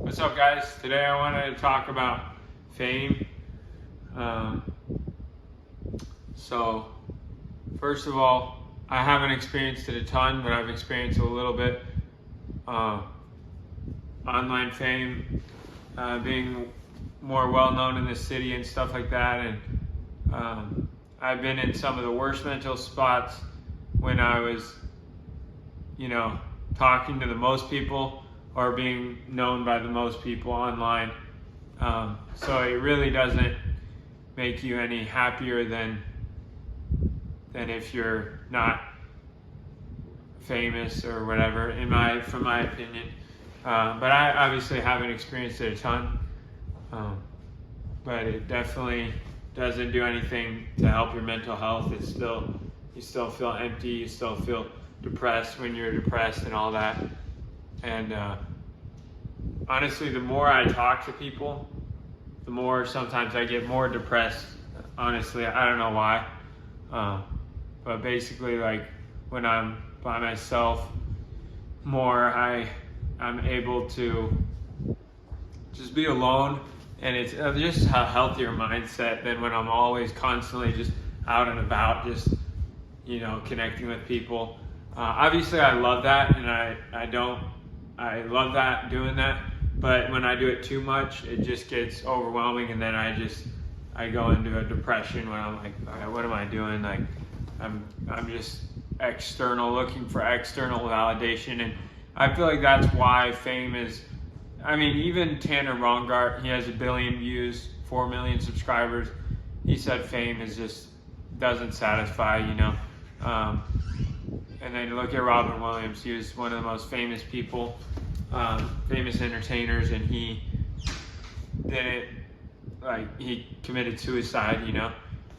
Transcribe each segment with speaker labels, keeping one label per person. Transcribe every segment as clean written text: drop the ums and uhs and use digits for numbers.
Speaker 1: What's up, guys? Today I wanted to talk about fame. So, first of all, I haven't experienced it a ton, but I've experienced a little bit. Online fame, being more well known in the city and stuff like that. And I've been in some of the worst mental spots when I was, talking to the most people or being known by the most people online. So it really doesn't make you any happier than if you're not famous or whatever, from my opinion. But I obviously haven't experienced it a ton. But it definitely doesn't do anything to help your mental health. You still feel empty, you still feel depressed when you're depressed and all that. And honestly, the more I talk to people, the more sometimes I get more depressed. Honestly, I don't know why. But basically, like when I'm by myself more, I'm able to just be alone, and it's just a healthier mindset than when I'm always constantly just out and about, just connecting with people. Obviously, I love that, and I love that, doing that. But when I do it too much, it just gets overwhelming, and then I go into a depression when I'm like, all right, what am I doing? Like, I'm just looking for external validation, and I feel like that's why fame is. I mean, even Tanner Rongart, he has 1 billion views, 4 million subscribers. He said fame doesn't satisfy, And then look at Robin Williams. He was one of the most famous people, famous entertainers, and he didn't, he committed suicide,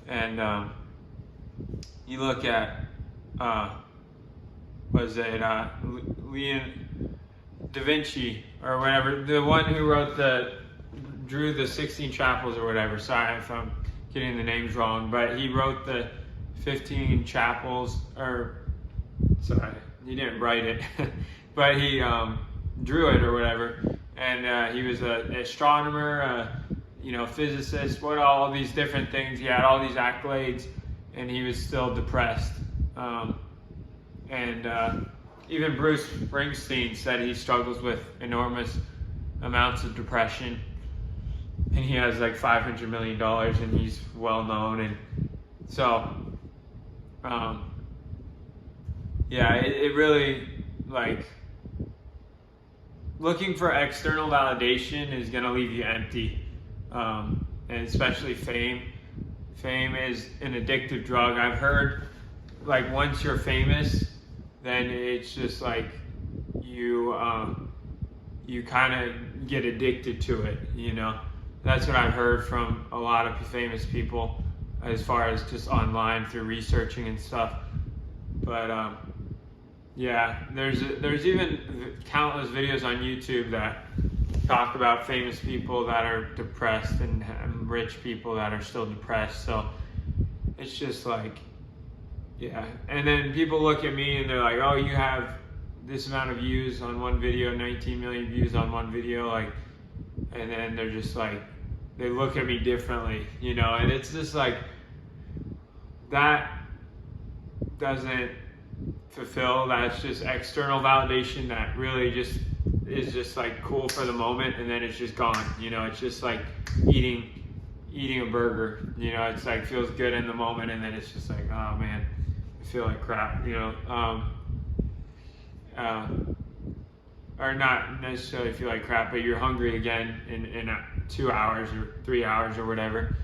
Speaker 1: And you look at, Leonardo da Vinci or whatever, the one who drew the 16 chapels or whatever. Sorry if I'm getting the names wrong, but he wrote the 15 chapels, sorry, he didn't write it, but he drew it or whatever. And he was an astronomer, physicist, all these different things. He had all these accolades, and he was still depressed. Even Bruce Springsteen said he struggles with enormous amounts of depression, and he has like $500 million, and he's well known. And so, it really, looking for external validation is going to leave you empty, and especially fame. Fame is an addictive drug. I've heard, once you're famous, then it's just like you kind of get addicted to it, That's what I've heard from a lot of famous people, as far as just online through researching and stuff. But there's even countless videos on YouTube that talk about famous people that are depressed and rich people that are still depressed. So it's just and then people look at me and they're like, oh, you have this amount of views on one video, 19 million views on one video, and then they're just they look at me differently, and it's just that doesn't fulfill. That's just external validation that really just is just cool for the moment, and then it's just gone. It's just like eating a burger. It's feels good in the moment, and then it's just oh man, I feel like crap. Or not necessarily feel like crap, but you're hungry again in 2 hours or 3 hours or whatever.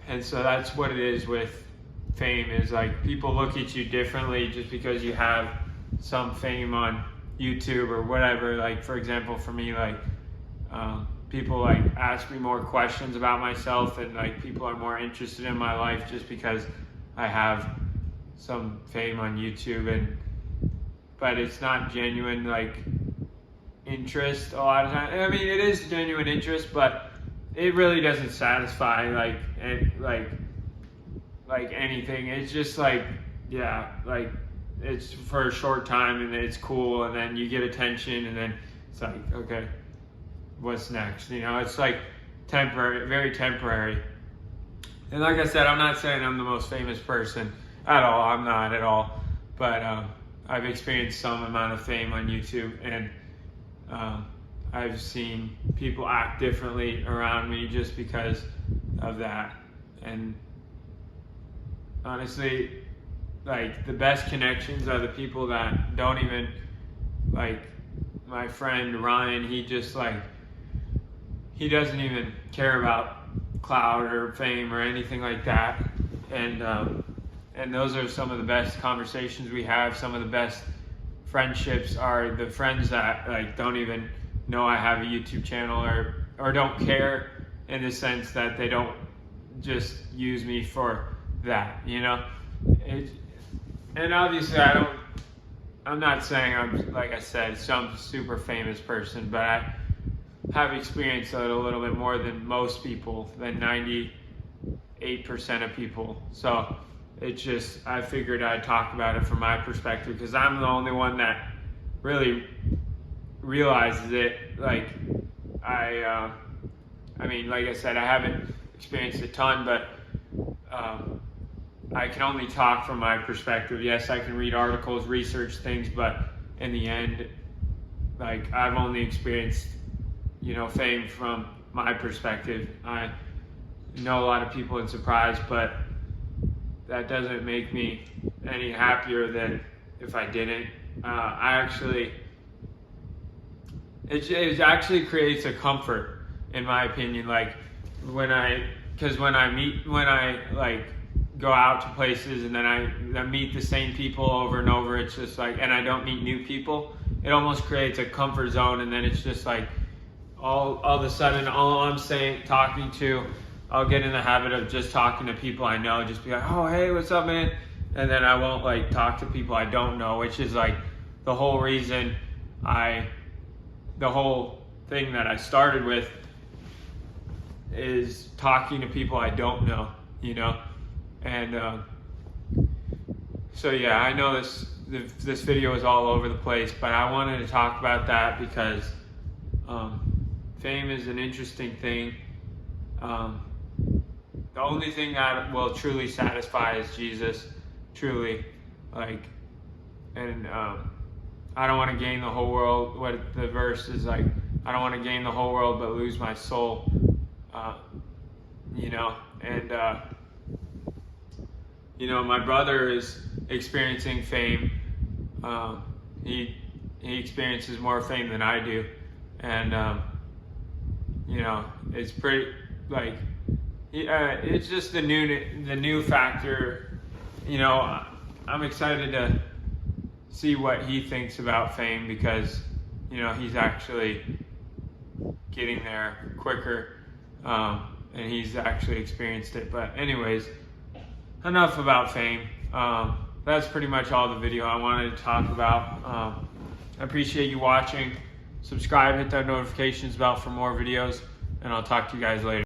Speaker 1: And so that's what it is with fame, is people look at you differently just because you have some fame on YouTube or whatever. For example, for me, people ask me more questions about myself, and people are more interested in my life just because I have some fame on YouTube. But it's not genuine interest a lot of times. I mean, it is genuine interest, but it really doesn't satisfy anything. It's just it's for a short time, and it's cool, and then you get attention, and then it's okay, what's next. You know, it's like temporary, very temporary. And like I said, I'm not saying I'm the most famous person at all. I'm not at all. But I've experienced some amount of fame on YouTube, and I've seen people act differently around me just because of that. And honestly, like, the best connections are the people that don't even, like, my friend Ryan, he doesn't even care about clout or fame or anything like that. And those are some of the best conversations we have. Some of the best friendships are the friends that, like, don't even know I have a YouTube channel, or don't care, in the sense that they don't just use me for that, you know? And obviously I'm not saying I'm, like I said, some super famous person, but I have experienced it a little bit more than most people, than 98% of people. So it's just, I figured I'd talk about it from my perspective, because I'm the only one that really realizes it. Like, I mean, like I said, I haven't experienced a ton, but I can only talk from my perspective. Yes, I can read articles, research things, but in the end, like, I've only experienced, you know, fame from my perspective. I know a lot of people in Surprise, but that doesn't make me any happier than if I didn't. It actually creates a comfort, in my opinion. Like, when I like go out to places and then I meet the same people over and over, it's just like, and I don't meet new people, it almost creates a comfort zone. And then it's just like, all of a sudden, all I'm talking to, I'll get in the habit of just talking to people I know, just be like, oh, hey, what's up, man? And then I won't, like, talk to people I don't know, which is, like, the whole reason the whole thing that I started with is talking to people I don't know, you know? And so yeah, I know this video is all over the place, but I wanted to talk about that because fame is an interesting thing. The only thing that will truly satisfy is Jesus, truly. Like, and I don't want to gain the whole world. What the verse is like, I don't want to gain the whole world but lose my soul. You know, and you know, my brother is experiencing fame. He experiences more fame than I do, and you know, it's pretty, like, it's just the new factor. You know, I'm excited to see what he thinks about fame, because, you know, he's actually getting there quicker, and he's actually experienced it. But anyways, enough about fame. That's pretty much all the video I wanted to talk about. I appreciate you watching. Subscribe, hit that notifications bell for more videos, and I'll talk to you guys later.